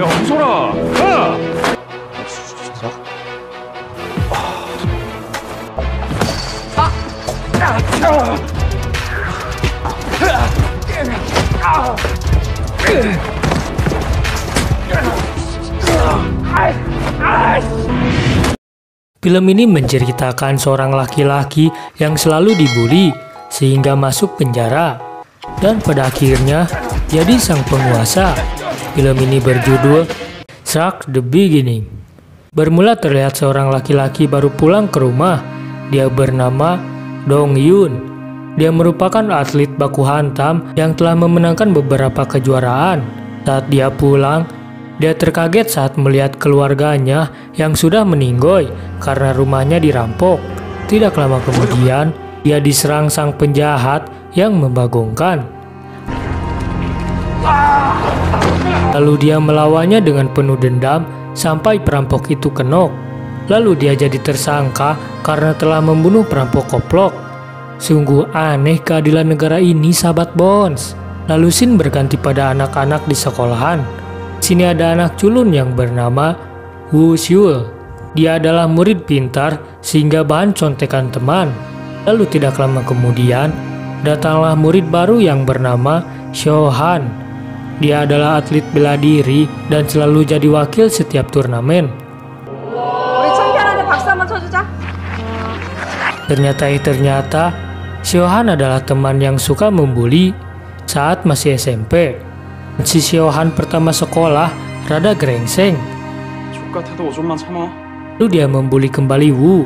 야, 웃어라! 야! Film ini menceritakan seorang laki-laki yang selalu dibully sehingga masuk penjara dan pada akhirnya jadi sang penguasa. Film ini berjudul Shark the Beginning. Bermula terlihat seorang laki-laki baru pulang ke rumah. Dia bernama Dong Yun. Dia merupakan atlet baku hantam yang telah memenangkan beberapa kejuaraan. Saat dia pulang, dia terkaget saat melihat keluarganya yang sudah meninggoy karena rumahnya dirampok. Tidak lama kemudian, dia diserang sang penjahat yang membagongkan. Lalu dia melawannya dengan penuh dendam sampai perampok itu kenok. Lalu dia jadi tersangka karena telah membunuh perampok koplok. Sungguh aneh keadilan negara ini, sahabat Bones. Lalu scene berganti pada anak-anak di sekolahan. Sini ada anak culun yang bernama Wu Xiul. Dia adalah murid pintar sehingga bahan contekan teman. Lalu tidak lama kemudian, datanglah murid baru yang bernama Xiaohan. Dia adalah atlet bela diri dan selalu jadi wakil setiap turnamen. Ternyata Xiaohan adalah teman yang suka membuli saat masih SMP. Si Xiaohan pertama sekolah rada gerengseng. Lalu dia membuli kembali Wu.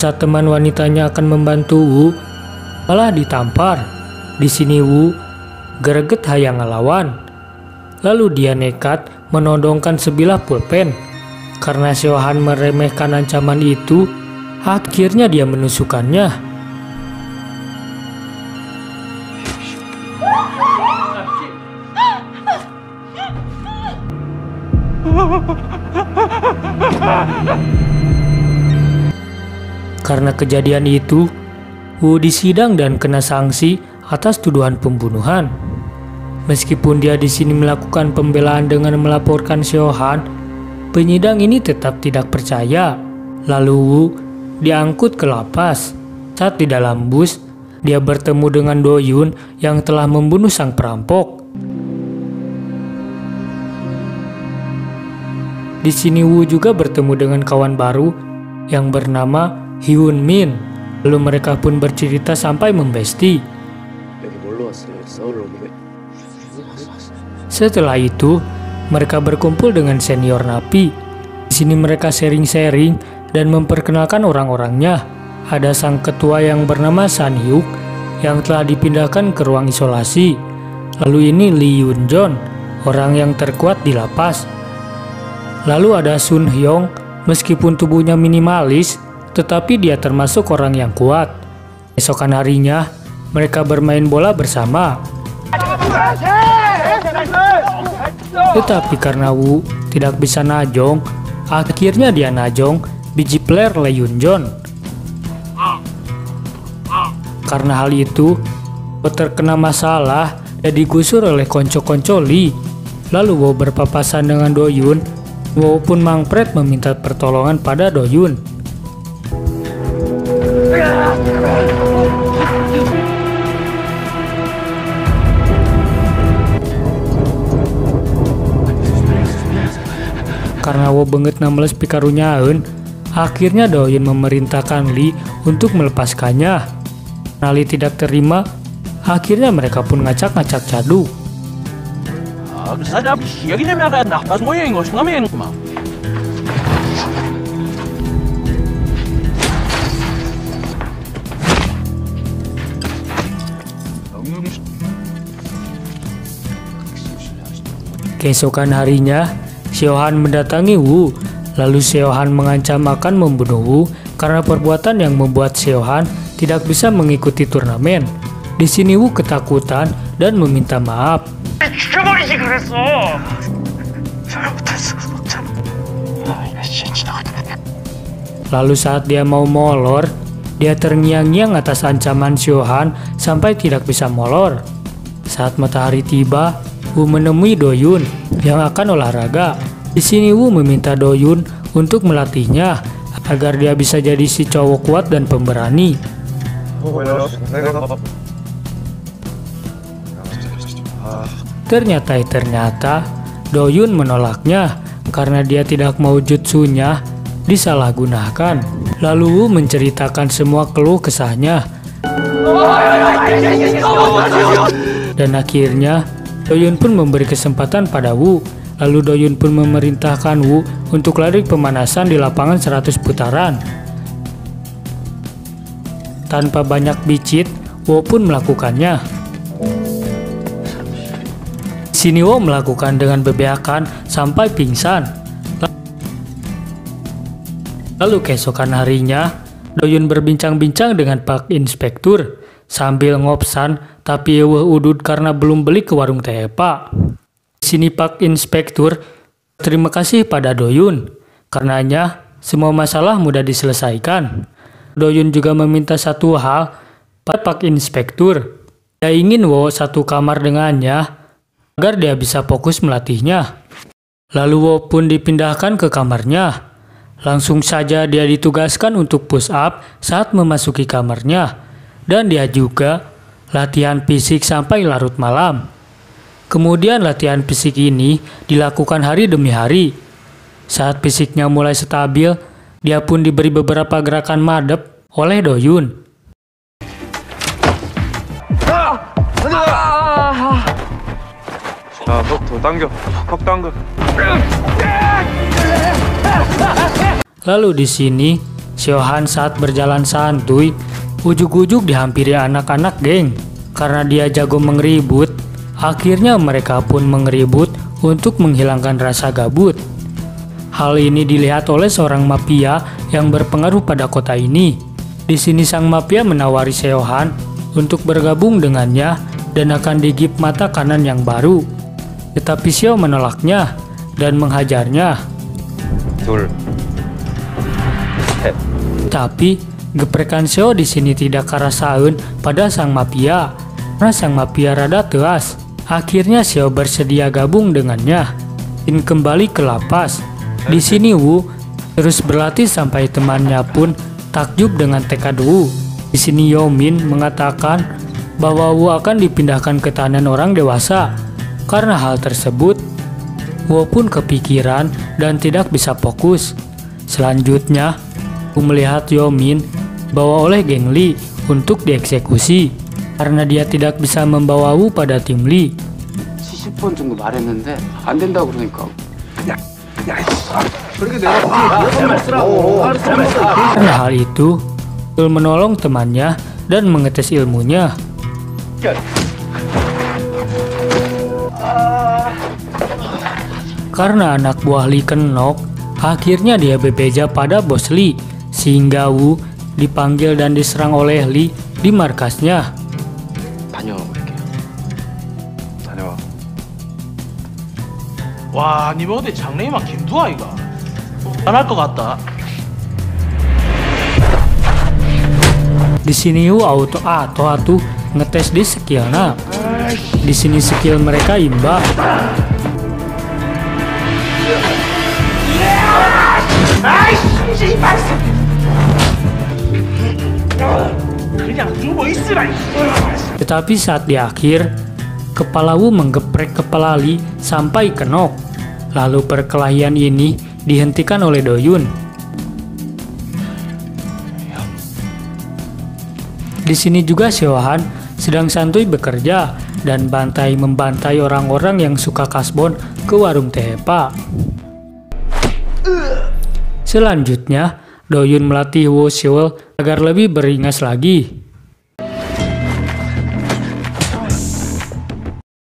Saat teman wanitanya akan membantu Wu, malah ditampar. Di sini Wu greget hayang ngelawan. Lalu dia nekat menodongkan sebilah pulpen. Karena Xiaohan meremehkan ancaman itu, akhirnya dia menusukkannya. Karena kejadian itu, Wu disidang dan kena sanksi atas tuduhan pembunuhan. Meskipun dia di sini melakukan pembelaan dengan melaporkan Xiaohan, penyidang ini tetap tidak percaya. Lalu Wu diangkut ke lapas. Saat di dalam bus, dia bertemu dengan Do Yun yang telah membunuh sang perampok. Di sini Wu juga bertemu dengan kawan baru yang bernama Hyun Min. Lalu mereka pun bercerita sampai membesti. Setelah itu, mereka berkumpul dengan senior napi. Di sini mereka sharing-sharing dan memperkenalkan orang-orangnya. Ada sang ketua yang bernama San Hyuk yang telah dipindahkan ke ruang isolasi. Lalu ini Lee Yun Jon, orang yang terkuat di lapas. Lalu ada Sun Hyong, meskipun tubuhnya minimalis, tetapi dia termasuk orang yang kuat. Esokan harinya, mereka bermain bola bersama. Tetapi karena Wu tidak bisa najong, akhirnya dia najong biji player Lee Yun Jon. Karena hal itu, Wu terkena masalah dan digusur oleh konco-konco Lee. Lalu Wu berpapasan dengan Do Yun. Wu pun mangpret meminta pertolongan pada Do Yun. Karena Wu beungeutna meles pikarunyaeun, akhirnya Do Yun memerintahkan Lee untuk melepaskannya. Karena Lee tidak terima, akhirnya mereka pun ngacak-ngacak cadu. Keesokan harinya, Xiaohan mendatangi Wu. Lalu Xiaohan mengancam akan membunuh Wu karena perbuatan yang membuat Xiaohan tidak bisa mengikuti turnamen. Di sini Wu ketakutan dan meminta maaf. Lalu saat dia mau molor, Dia terngiang-ngiang atas ancaman Siohan sampai tidak bisa molor. Saat matahari tiba, Wu menemui Doyun yang akan olahraga. Di sini Wu meminta Doyun untuk melatihnya agar dia bisa jadi si cowok kuat dan pemberani. Ternyata Doyun menolaknya karena dia tidak mau jutsunya disalahgunakan. Lalu Wu menceritakan semua keluh kesahnya. Dan akhirnya Doyun pun memberi kesempatan pada Wu. Lalu Doyun pun memerintahkan Wu untuk lari pemanasan di lapangan 100 putaran. Tanpa banyak bicit, Wu pun melakukannya. Sini Wu melakukan dengan bebeakan sampai pingsan. Lalu keesokan harinya, Doyun berbincang-bincang dengan Pak Inspektur sambil ngopsan, tapi eueuh udud karena belum beli ke warung teh Pak. Di sini Pak Inspektur terima kasih pada Doyun, karenanya semua masalah mudah diselesaikan. Doyun juga meminta satu hal pada Pak Inspektur. Dia ingin Wo satu kamar dengannya agar dia bisa fokus melatihnya. Lalu Wo pun dipindahkan ke kamarnya. Langsung saja dia ditugaskan untuk push up saat memasuki kamarnya. Dan dia juga latihan fisik sampai larut malam. Kemudian latihan fisik ini dilakukan hari demi hari. Saat fisiknya mulai stabil, dia pun diberi beberapa gerakan madep oleh Doyun. Lalu di sini, Siohan saat berjalan santuy, ujuk-ujuk dihampiri anak-anak geng. Karena dia jago mengeribut, akhirnya mereka pun mengeribut untuk menghilangkan rasa gabut. Hal ini dilihat oleh seorang mafia yang berpengaruh pada kota ini. Di sini sang mafia menawari Siohan untuk bergabung dengannya dan akan digip mata kanan yang baru. Tetapi Sio menolaknya dan menghajarnya. Tapi geprekan Sio di sini tidak karasaun pada sang mafia, karena sang mafia rada teas. Akhirnya Sio bersedia gabung dengannya dan kembali ke lapas. Di sini Wu terus berlatih sampai temannya pun takjub dengan tekad Wu. Di sini Yomin mengatakan bahwa Wu akan dipindahkan ke tahanan orang dewasa. Karena hal tersebut, Wu pun kepikiran dan tidak bisa fokus. Selanjutnya, Wu melihat Yomin bawa oleh geng Lee untuk dieksekusi karena dia tidak bisa membawa Wu pada tim Lee. 70번 정도 말했는데 안 된다고 그러니까. Karena hal itu, Wu menolong temannya dan mengetes ilmunya. Karena anak buah Lee kenok, akhirnya dia bebeja pada bos Lee, sehingga Wu dipanggil dan diserang oleh Lee di markasnya. 다녀올게요. 다녀와. 와, 니 어디 장래희망 김두아 이가 안 할 것 같다. Di sini Wu auto atuh ngetes di skillnya. Di sini skill mereka imbang. Tetapi saat di akhir, kepala Wu menggeprek kepala Lee sampai kenok. Lalu perkelahian ini dihentikan oleh Doyun. Di sini juga Siohan sedang santuy bekerja dan membantai orang-orang yang suka kasbon ke warung teh Pak. Selanjutnya, Doyun melatih Wo Seol agar lebih beringas lagi.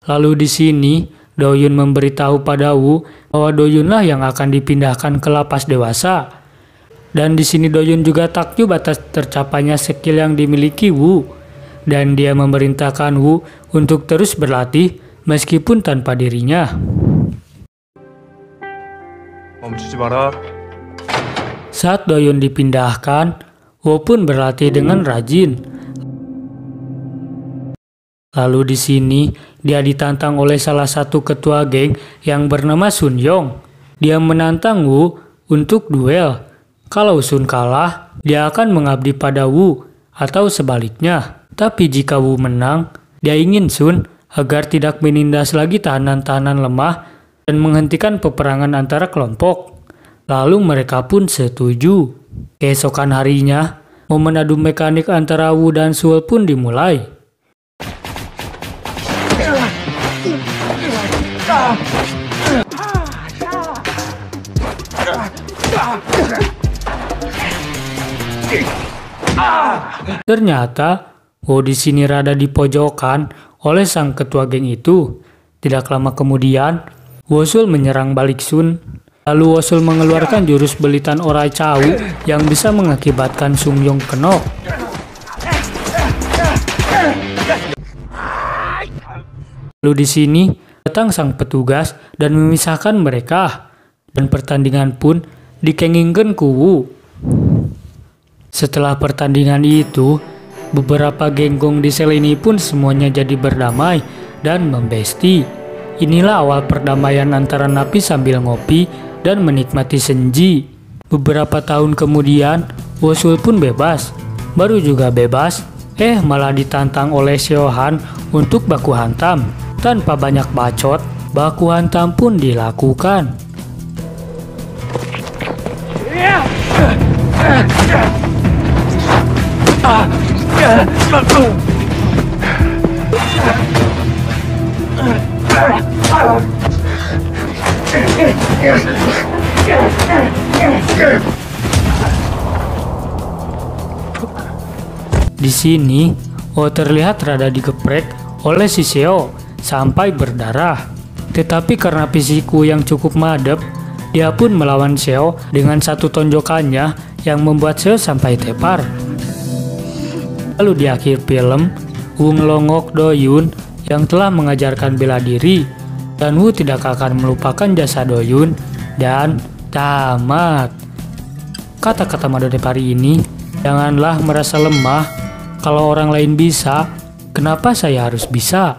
Lalu di sini, Doyun memberitahu pada Wu bahwa Doyunlah yang akan dipindahkan ke lapas dewasa. Dan di sini Doyun juga takjub atas tercapainya skill yang dimiliki Wu. Dan dia memerintahkan Wu untuk terus berlatih meskipun tanpa dirinya. 멈추지 마라. Saat Doyun dipindahkan, Wo pun berlatih dengan rajin. Lalu di sini dia ditantang oleh salah satu ketua geng yang bernama Sun Yong. Dia menantang Wu untuk duel. Kalau Sun kalah, dia akan mengabdi pada Wu atau sebaliknya. Tapi jika Wu menang, dia ingin Sun agar tidak menindas lagi tahanan-tahanan lemah dan menghentikan peperangan antara kelompok. Lalu mereka pun setuju. Keesokan harinya, momen adu mekanik antara Wu dan Sul pun dimulai. Ternyata Wu di sini rada dipojokan oleh sang ketua geng itu. Tidak lama kemudian, Wosul menyerang balik Sun. Lalu Wosul mengeluarkan jurus belitan orai cau yang bisa mengakibatkan Sung Yong kenok. Lalu di sini datang sang petugas dan memisahkan mereka. Dan pertandingan pun dikengingkan ku Wu. Setelah pertandingan itu, beberapa genggong di sel ini pun semuanya jadi berdamai dan membesti. Inilah awal perdamaian antara napi sambil ngopi dan menikmati senji. Beberapa tahun kemudian, Wosul pun bebas. Baru juga bebas, malah ditantang oleh Seohan untuk baku hantam. Tanpa banyak bacot, baku hantam pun dilakukan. Di sini, Oh terlihat rada digeprek oleh si Seo sampai berdarah. Tetapi karena fisikku yang cukup madep, dia pun melawan Seo dengan satu tonjokannya yang membuat Seo sampai tepar. Lalu di akhir film, Wu ngelongok Do Yun yang telah mengajarkan bela diri, dan Wu tidak akan melupakan jasa Do Yun, dan tamat. Kata-kata Madodepari ini, janganlah merasa lemah. Kalau orang lain bisa, kenapa saya harus bisa?